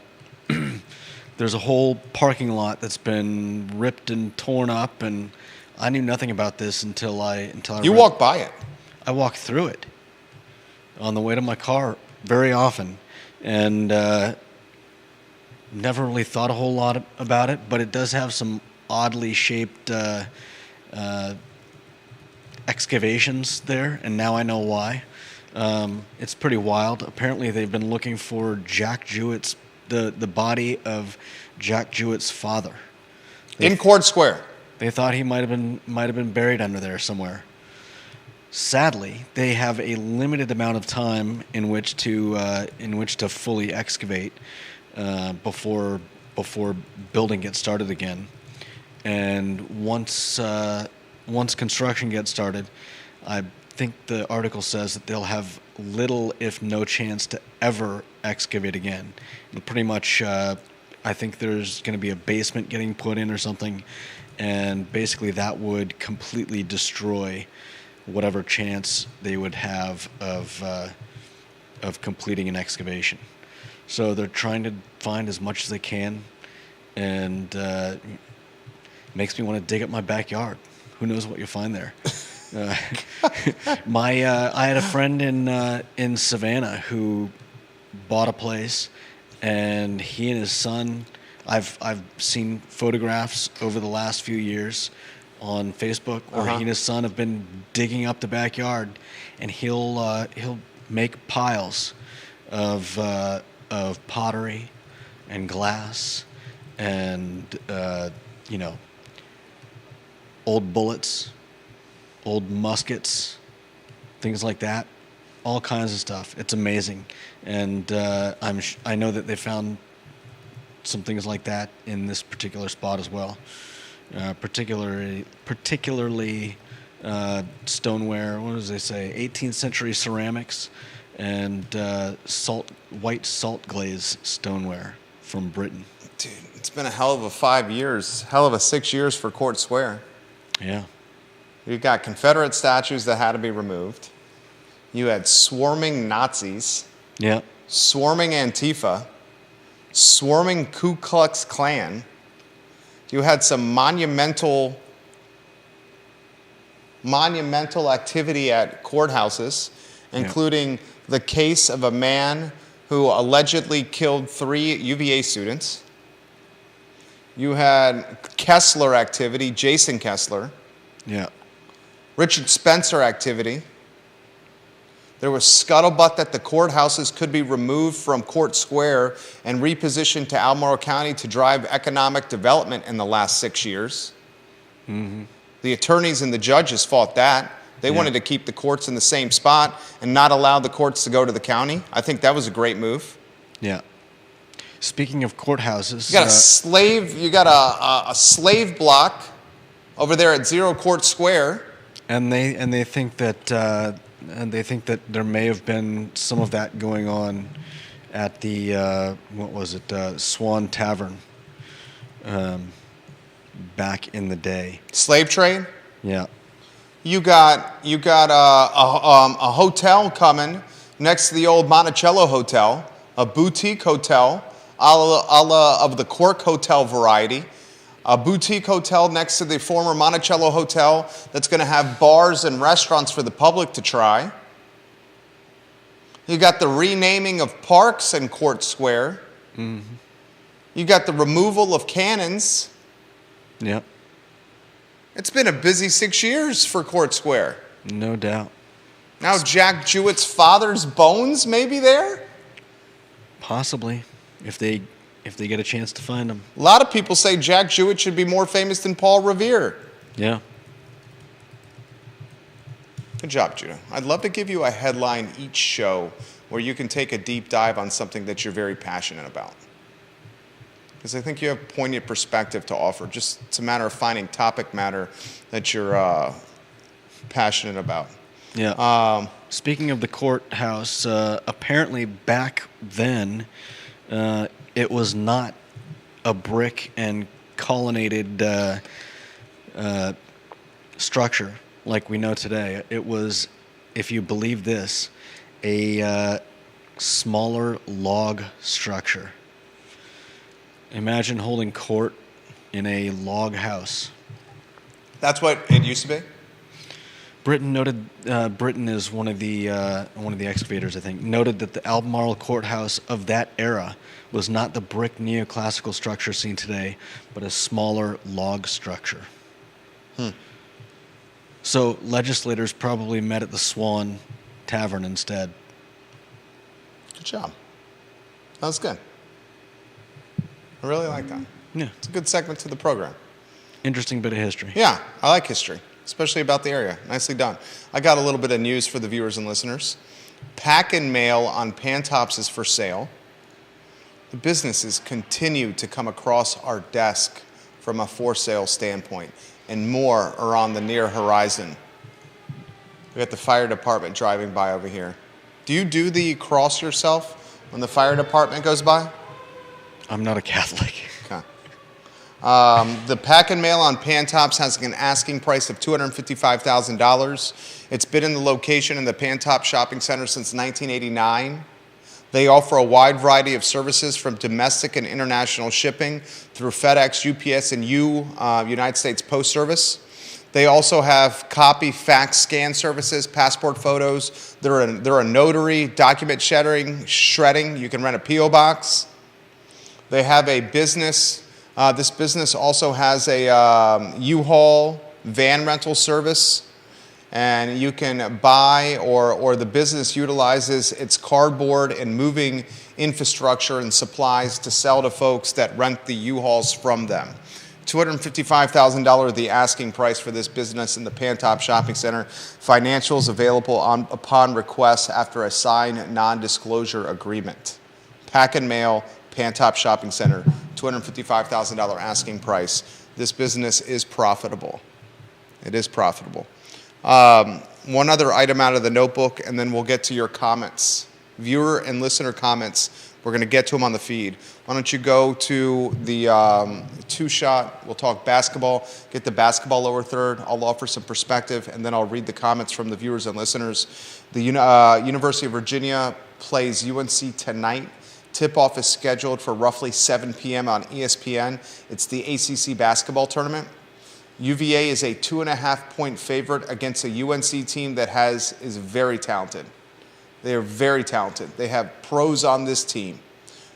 whole parking lot that's been ripped and torn up, and I knew nothing about this until I You walked by it. I walked through it on the way to my car very often, and never really thought a whole lot about it, but it does have some oddly shaped excavations there, and now I know why. It's pretty wild. Apparently they've been looking for Jack Jewett's the body of Jack Jewett's father. In Court Square. They thought he might have been buried under there somewhere. Sadly, they have a limited amount of time in which to fully excavate before building gets started again. And once construction gets started, I think the article says that they'll have little, if no, chance to ever excavate again. And pretty much, I think there's going to be a basement getting put in or something, and basically that would completely destroy whatever chance they would have of of completing an excavation. So they're trying to find as much as they can, and makes me want to dig up my backyard. Who knows what you'll find there? I had a friend in Savannah who bought a place, and he and his son. I've seen photographs over the last few years on Facebook where he and his son have been digging up the backyard, and he'll make piles of pottery and glass and old bullets, old muskets, things like that, all kinds of stuff. It's amazing, and I know that they found some things like that in this particular spot as well. Particularly stoneware. What does they say? 18th century ceramics and white salt glaze stoneware from Britain. Dude, it's been a hell of a 5 years, hell of a 6 years for Court Square. Yeah. You got Confederate statues that had to be removed. You had swarming Nazis, Yeah. swarming Antifa, swarming Ku Klux Klan. You had some monumental activity at courthouses, including the case of a man who allegedly killed 3 UVA students. You had Kessler activity, Jason Kessler. Yeah. Richard Spencer activity. There was scuttlebutt that the courthouses could be removed from Court Square and repositioned to Albemarle County to drive economic development in the last 6 years. Mm-hmm. The attorneys and the judges fought that. They wanted to keep the courts in the same spot and not allow the courts to go to the county. I think that was a great move. Yeah. Speaking of courthouses, You got a slave block over there at Zero Court Square. and they think that there may have been some of that going on at the Swan Tavern back in the day. Slave trade. Yeah. You got a hotel coming next to the old Monticello Hotel, a boutique hotel, a la of the Cork Hotel variety, a boutique hotel next to the former Monticello Hotel that's going to have bars and restaurants for the public to try. You got the renaming of parks in Court Square. Mm-hmm. You got the removal of cannons. Yep. It's been a busy 6 years for Court Square. No doubt. Now Jack Jewett's father's bones may be there? Possibly, if they get a chance to find them. A lot of people say Jack Jewett should be more famous than Paul Revere. Yeah. Good job, Judah. I'd love to give you a headline each show where you can take a deep dive on something that you're very passionate about. Because I think you have poignant perspective to offer. Just it's a matter of finding topic matter that you're passionate about. Yeah. Speaking of the courthouse, apparently back then, it was not a brick and colonnaded structure like we know today. It was, if you believe this, a smaller log structure. Imagine holding court in a log house. That's what it used to be? Britain is one of the excavators, I think, noted that the Albemarle courthouse of that era was not the brick neoclassical structure seen today, but a smaller log structure. So legislators probably met at the Swan Tavern instead. Good job. That was good. I really like that. Yeah. It's a good segment to the program. Interesting bit of history. Yeah, I like history, especially about the area. Nicely done. I got a little bit of news for the viewers and listeners. Pack and mail on Pantops is for sale. The businesses continue to come across our desk from a for sale standpoint, and more are on the near horizon. We got the fire department driving by over here. Do you do the cross yourself when the fire department goes by? I'm not a Catholic. Okay. The Pack and Mail on Pantops has an asking price of $255,000. It's been in the location in the Pantop Shopping Center since 1989. They offer a wide variety of services from domestic and international shipping through FedEx, UPS, and United States Post Service. They also have copy, fax, scan services, passport photos. They're a notary, document shredding. You can rent a P.O. box. They have a business. This business also has a U-Haul van rental service. And you can buy, or the business utilizes its cardboard and moving infrastructure and supplies to sell to folks that rent the U-Hauls from them. $255,000 the asking price for this business in the Pantop Shopping Center. Financials available upon request after a signed non-disclosure agreement. Pack and Mail, Pantop Shopping Center, $255,000 asking price. This business is profitable. It is profitable. One other item out of the notebook, and then we'll get to your comments. Viewer and listener comments. We're going to get to them on the feed. Why don't you go to the two-shot. We'll talk basketball. Get the basketball lower third. I'll offer some perspective, and then I'll read the comments from the viewers and listeners. The University of Virginia plays UNC tonight. Tip-off is scheduled for roughly 7 p.m. on ESPN. It's the ACC basketball tournament. UVA is a 2.5-point favorite against a UNC team that is very talented. They are very talented. They have pros on this team.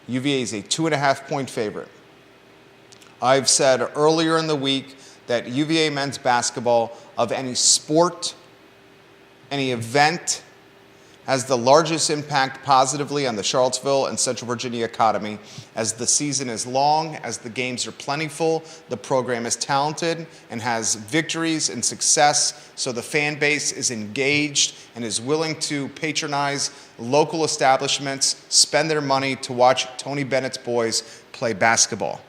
UVA is a 2.5-point favorite. I've said earlier in the week that UVA men's basketball, of any sport, any event, has the largest impact positively on the Charlottesville and Central Virginia economy. As the season is long, as the games are plentiful, the program is talented and has victories and success, so the fan base is engaged and is willing to patronize local establishments, spend their money to watch Tony Bennett's boys play basketball.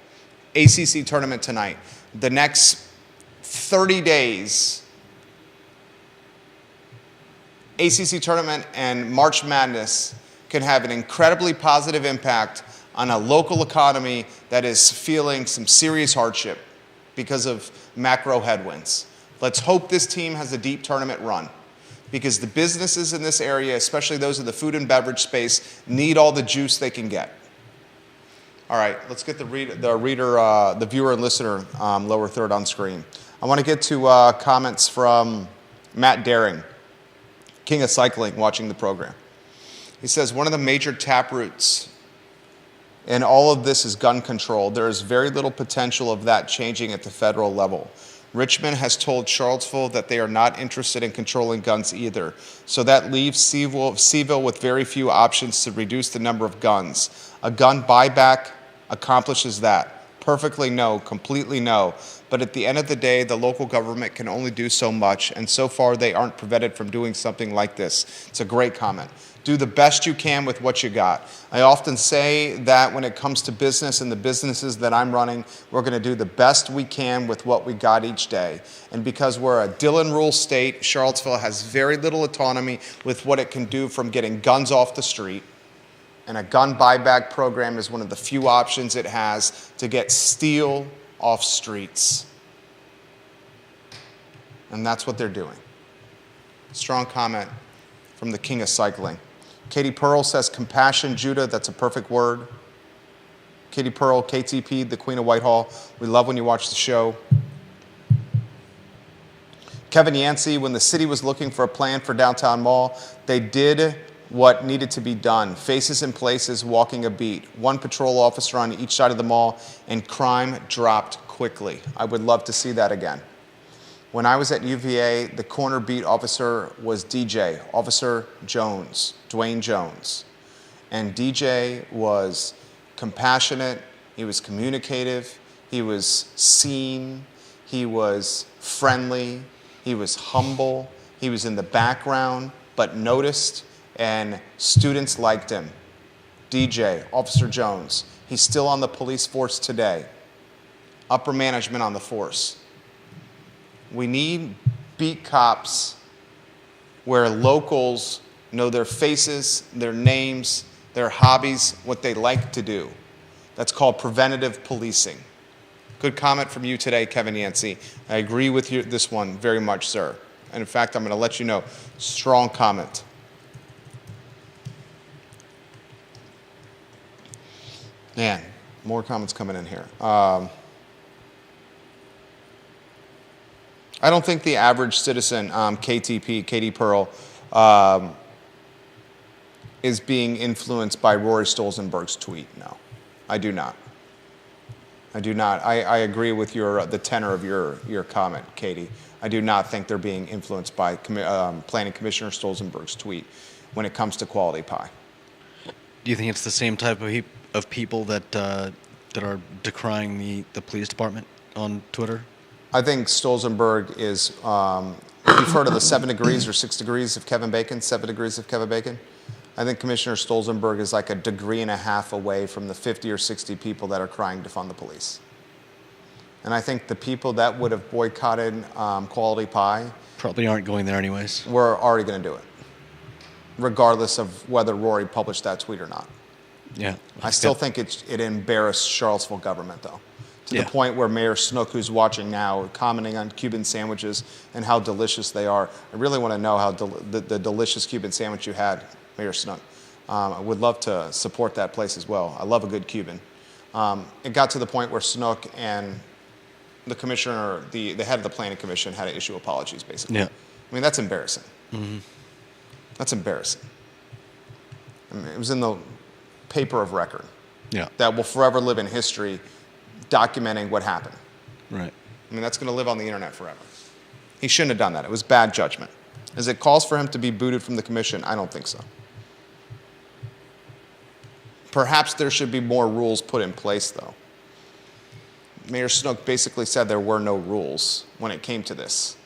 ACC tournament tonight. The next 30 days, ACC tournament and March Madness can have an incredibly positive impact on a local economy that is feeling some serious hardship because of macro headwinds. Let's hope this team has a deep tournament run, because the businesses in this area, especially those in the food and beverage space, need all the juice they can get. All right, let's get the viewer and listener lower third on screen. I want to get to comments from Matt Daring, King of Cycling, watching the program. He says, one of the major taproots in all of this is gun control. There is very little potential of that changing at the federal level. Richmond has told Charlottesville that they are not interested in controlling guns either. So that leaves Seville with very few options to reduce the number of guns. A gun buyback accomplishes that. Perfectly no, completely no. But at the end of the day, the local government can only do so much, and so far they aren't prevented from doing something like this. It's a great comment. Do the best you can with what you got. I often say that when it comes to business and the businesses that I'm running, we're going to do the best we can with what we got each day. And because we're a Dillon Rule state, Charlottesville has very little autonomy with what it can do, from getting guns off the street. And a gun buyback program is one of the few options it has to get steel off streets. And that's what they're doing. Strong comment from the King of Cycling. Katie Pearl says, compassion, Judah, that's a perfect word. Katie Pearl, KTP, the Queen of Whitehall. We love when you watch the show. Kevin Yancey, when the city was looking for a plan for downtown mall, they did what needed to be done. Faces in places, walking a beat. One patrol officer on each side of the mall, and crime dropped quickly. I would love to see that again. When I was at UVA, the corner beat officer was DJ, Officer Jones, Dwayne Jones. And DJ was compassionate, he was communicative, he was seen, he was friendly, he was humble, he was in the background, but noticed, and students liked him. DJ, Officer Jones, he's still on the police force today. Upper management on the force. We need beat cops where locals know their faces, their names, their hobbies, what they like to do. That's called preventative policing. Good comment from you today, Kevin Yancey. I agree with you this one very much, sir. And in fact, I'm going to let you know, strong comment. Man, more comments coming in here. I don't think the average citizen, KTP, Katie Pearl, is being influenced by Rory Stolzenberg's tweet. No, I do not. I do not. I agree with the tenor of your comment, Katie. I do not think they're being influenced by Planning Commissioner Stolzenberg's tweet when it comes to quality pie. Do you think it's the same type of people that are decrying the police department on Twitter? I think Stolzenberg is, you've heard of the 7 degrees or 6 degrees of Kevin Bacon, 7 degrees of Kevin Bacon? I think Commissioner Stolzenberg is like a degree and a half away from the 50 or 60 people that are crying to fund the police. And I think the people that would have boycotted quality pie Probably aren't going there anyways. were already going to do it, regardless of whether Rory published that tweet or not. Yeah. I still think it embarrassed Charlottesville government, though, to Yeah. the point where Mayor Snook, who's watching now, commenting on Cuban sandwiches and how delicious they are. I really want to know how the delicious Cuban sandwich you had, Mayor Snook. I would love to support that place as well. I love a good Cuban. It got to the point where Snook and the commissioner, the head of the planning commission, had to issue apologies, basically. Yeah. I mean, that's embarrassing. Mm-hmm. That's embarrassing. I mean, it was in the paper of record Yeah. that will forever live in history, documenting what happened. Right. I mean, that's going to live on the internet forever. He shouldn't have done that. It was bad judgment. As it calls for him to be booted from the commission, I don't think so. Perhaps there should be more rules put in place, though. Mayor Snook basically said there were no rules when it came to this.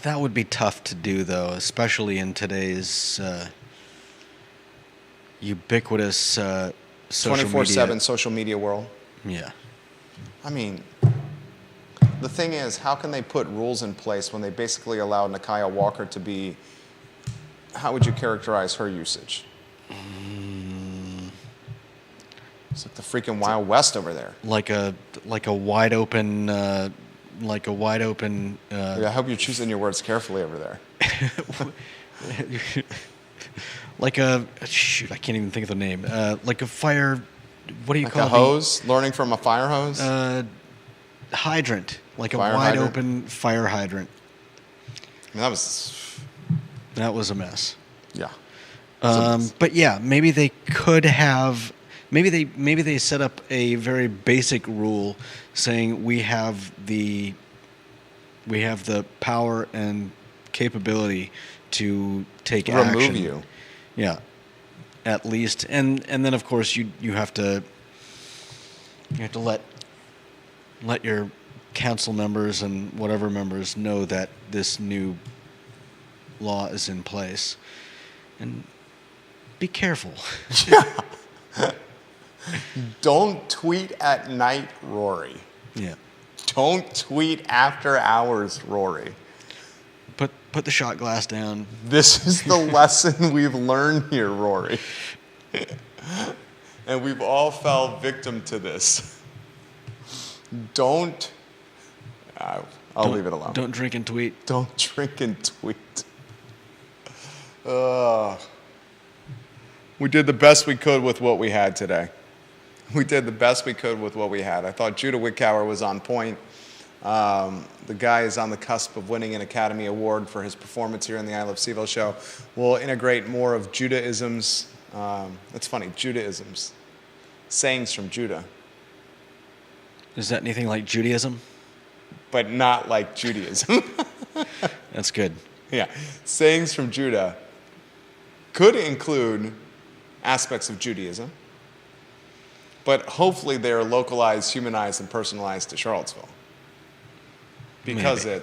That would be tough to do, though, especially in today's ubiquitous social 24/7 media. social media world. Yeah. I mean, the thing is, how can they put rules in place when they basically allow Nakaya Walker to be, how would you characterize her usage? It's like the freaking Wild West over there. Like a wide open Yeah, I hope you're choosing your words carefully over there. like a shoot, I can't even think of the name. Like a fire. What do you Like call a it? hose, learning from a fire hose? Hydrant, like a Fire wide hydrant? open fire hydrant. I mean, that was, That was a mess. yeah. But yeah, maybe they could have. Maybe they set up a very basic rule saying we have the power and capability to take action. Remove you. Yeah, at least, and then of course you have to let your council members and whatever members know that this new law is in place, and be careful. Don't tweet at night, Rory. Yeah, Don't tweet after hours, Rory. put the shot glass down. This is the lesson we've learned here, Rory. And we've all fell victim to this. Don't, I'll leave it alone. Don't drink and tweet. Don't drink and tweet. We did the best we could with what we had today. We did the best we could with what we had. I thought Judah Wickower was on point. The guy is on the cusp of winning an Academy Award for his performance here in the I Love CVille show. We'll integrate more of Judahisms. It's funny, Judahisms. Sayings from Judah, Is that anything like Judaism? but not like Judaism. That's good. Yeah, sayings from Judah could include aspects of Judaism, but hopefully they are localized, humanized, and personalized to Charlottesville. Because Maybe.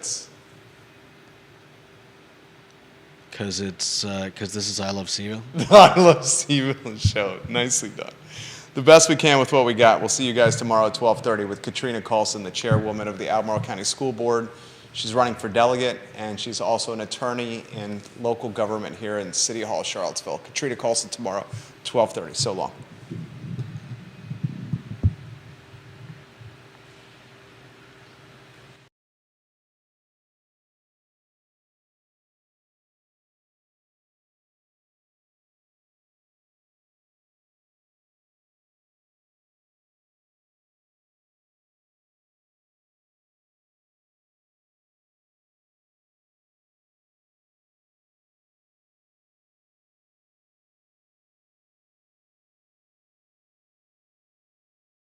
Because this is I Love CVille. I Love CVille show. Nicely done. The best we can with what we got. We'll see you guys tomorrow at 12:30 with Katrina Carlson, the chairwoman of the Albemarle County School Board. She's running for delegate, and she's also an attorney in local government here in City Hall, Charlottesville. Katrina Carlson tomorrow, 12:30. So long.